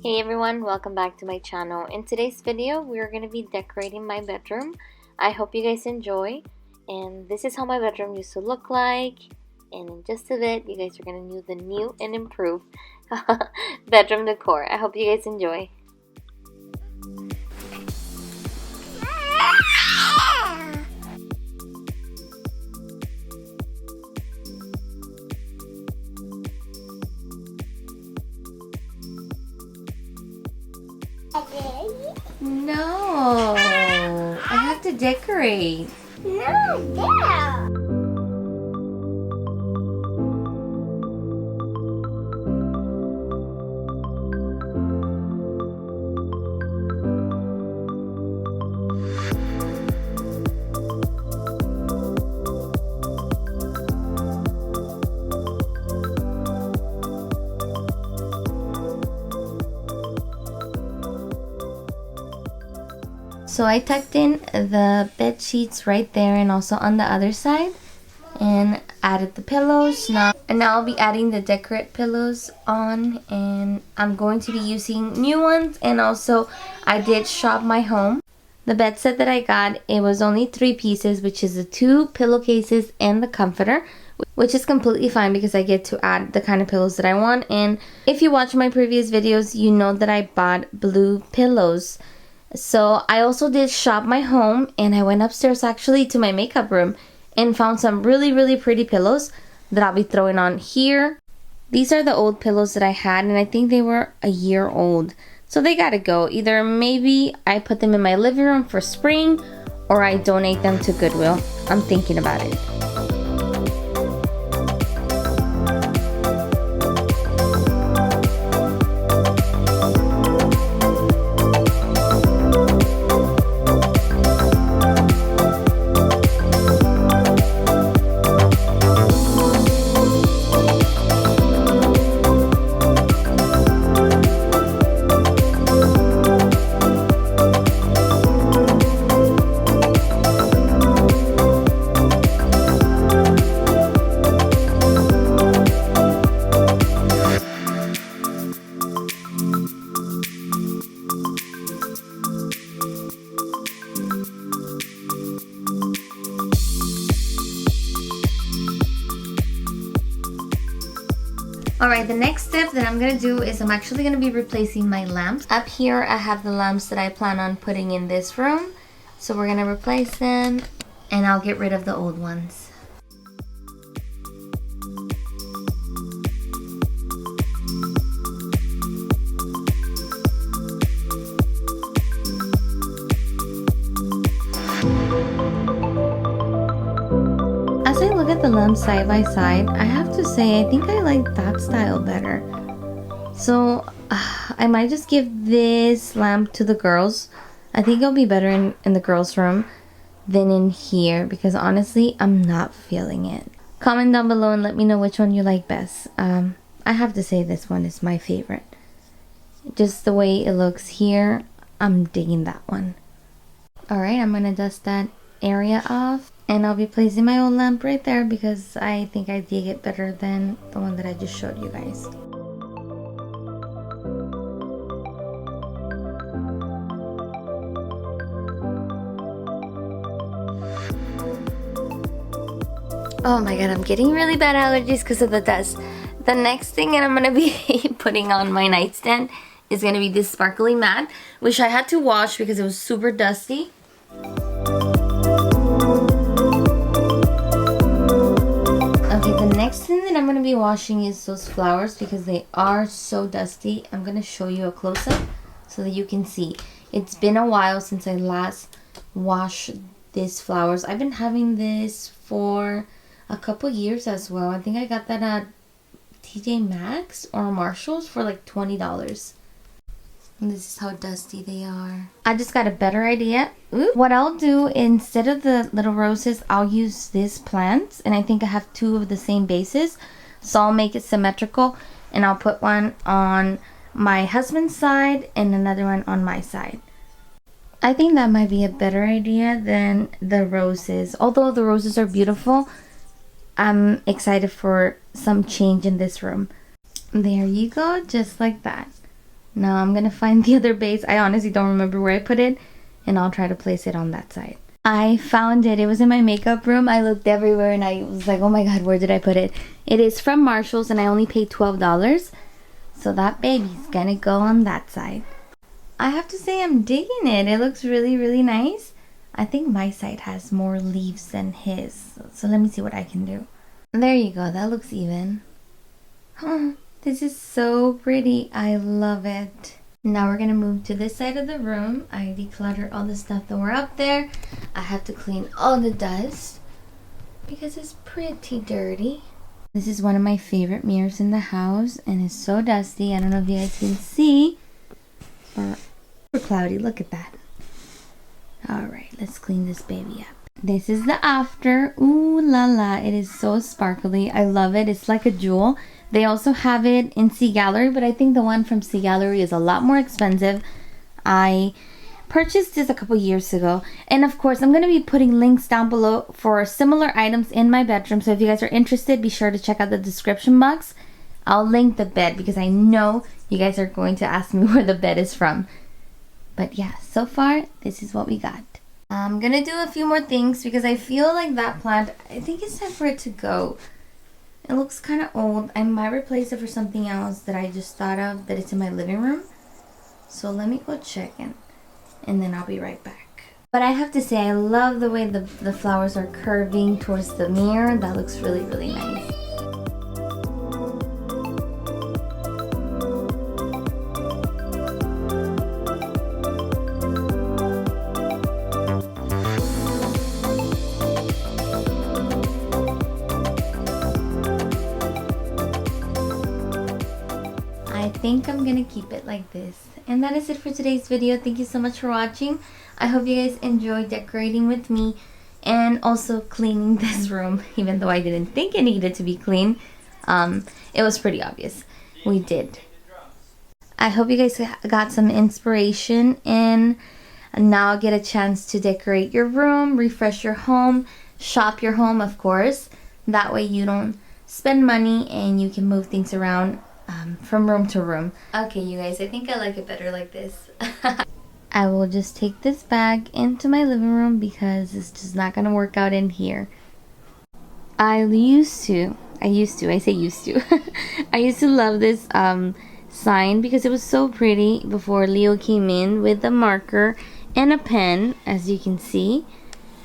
Hey everyone, welcome back to my channel. In today's video, we're going to be decorating my bedroom. I hope you guys enjoy. And this is how my bedroom used to look like. And in just a bit, you guys are going to know the new and improved bedroom decor. I hope you guys enjoy. No, I have to decorate. No, there. So I tucked in the bed sheets right there and also on the other side and added the pillows. Now I'll be adding the decorate pillows on, and I'm going to be using new ones, and also I did shop my home. The bed set that I got, it was only 3 pieces, which is the 2 pillowcases and the comforter, which is completely fine because I get to add the kind of pillows that I want. And if you watch my previous videos, you know that I bought blue pillows. So I also did shop my home, and I went upstairs actually to my makeup room and found some really pretty pillows that I'll be throwing on here. These are the old pillows that I had, and I think they were a year old. So they gotta go. Either maybe I put them in my living room for spring, or I donate them to Goodwill. I'm thinking about it. Alright, the next step that I'm going to do is I'm actually going to be replacing my lamps. Up here I have the lamps that I plan on putting in this room. So we're going to replace them, and I'll get rid of the old ones. As I look at the lamps side by side, I have to say I think I like that style better. So I might just give this lamp to the girls. I think it'll be better in the girls' room than in here, because honestly I'm not feeling it. Comment down below and let me know which one you like best. I have to say this one is my favorite. Just the way it looks here, I'm digging that one. Alright, I'm gonna dust that area off, and I'll be placing my old lamp right there because I think I dig it better than the one that I just showed you guys. Oh my god, I'm getting really bad allergies because of the dust. The next thing that I'm going to be putting on my nightstand is going to be this sparkly mat, which I had to wash because it was super dusty. Okay, the next thing that I'm going to be washing is those flowers because they are so dusty. I'm going to show you a close-up so that you can see. It's been a while since I last washed these flowers. I've been having this for a couple years as well. I think I got that at TJ Maxx or Marshall's for like $20. And this is how dusty they are. I just got a better idea. Ooh. What I'll do, instead of the little roses, I'll use these plants. And I think I have 2 of the same bases. So I'll make it symmetrical. And I'll put one on my husband's side and another one on my side. I think that might be a better idea than the roses. Although the roses are beautiful, I'm excited for some change in this room. There you go, just like that. Now I'm gonna find the other base. I honestly don't remember where I put it, and I'll try to place it on that side. I found it. It was in my makeup room. I looked everywhere and I was like, oh my god, where did I put it? It is from Marshall's and I only paid $12. So that baby's gonna go on that side. I have to say I'm digging it. It looks really, really nice. I think my side has more leaves than his. So let me see what I can do. There you go. That looks even. Oh, this is so pretty. I love it. Now we're gonna move to this side of the room. I decluttered all the stuff that were up there. I have to clean all the dust because it's pretty dirty. This is one of my favorite mirrors in the house and it's so dusty. I don't know if you guys can see, but super cloudy. Look at that. Alright, let's clean this baby up. This is the after. Ooh la la. It is so sparkly. I love it. It's like a jewel. They also have it in Sea Gallery, but I think the one from Sea Gallery is a lot more expensive. I purchased this a couple years ago. And of course, I'm going to be putting links down below for similar items in my bedroom. So if you guys are interested, be sure to check out the description box. I'll link the bed because I know you guys are going to ask me where the bed is from. But yeah, so far, this is what we got. I'm going to do a few more things because I feel like that plant, I think it's time for it to go. It looks kind of old. I might replace it for something else that I just thought of that it's in my living room. So let me go check in and then I'll be right back. But I have to say, I love the way the flowers are curving towards the mirror. That looks really, really nice. I think I'm gonna keep it like this. And that is it for today's video. Thank you so much for watching. I hope you guys enjoyed decorating with me and also cleaning this room, even though I didn't think it needed to be clean. It was pretty obvious. We did. I hope you guys got some inspiration and now get a chance to decorate your room, refresh your home, shop your home, of course. That way you don't spend money and you can move things around from room to room. Okay, you guys, I think I like it better like this. I will just take this bag into my living room because it's just not gonna work out in here. I used to I used to love this sign because it was so pretty before Leo came in with a marker and a pen, as you can see,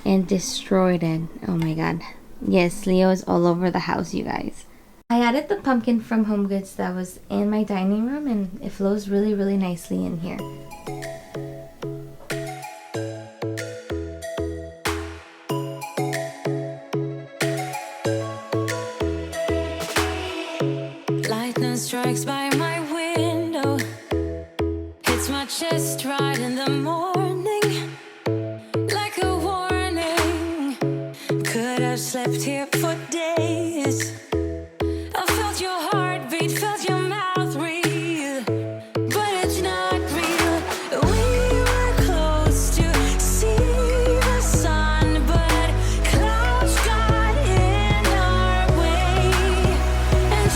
and destroyed it. Oh my god. Yes, Leo is all over the house, you guys. I added the pumpkin from Home Goods that was in my dining room and it flows really, really nicely in here. Lightning strikes by my window, hits my chest right in the morning, like a warning. Could have slept here for days. I felt your heartbeat, felt your mouth breathe, but it's not real. We were close to see the sun, but clouds got in our way, and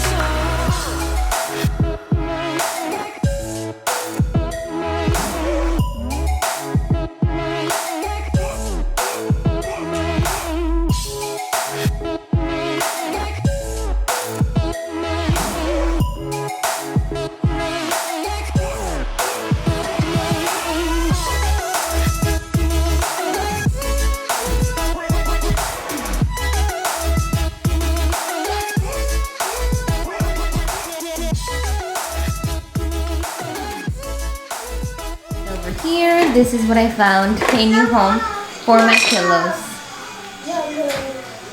Here, this is what I found, a new home for my pillows,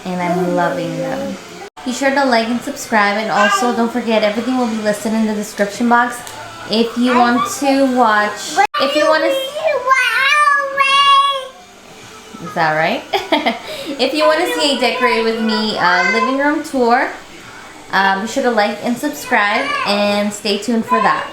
and I'm loving them. Be sure to like and subscribe, and also don't forget, everything will be listed in the description box if you want to watch, if you want to, is that right? If you want to see a Decorate With Me living room tour, be sure to like and subscribe and stay tuned for that.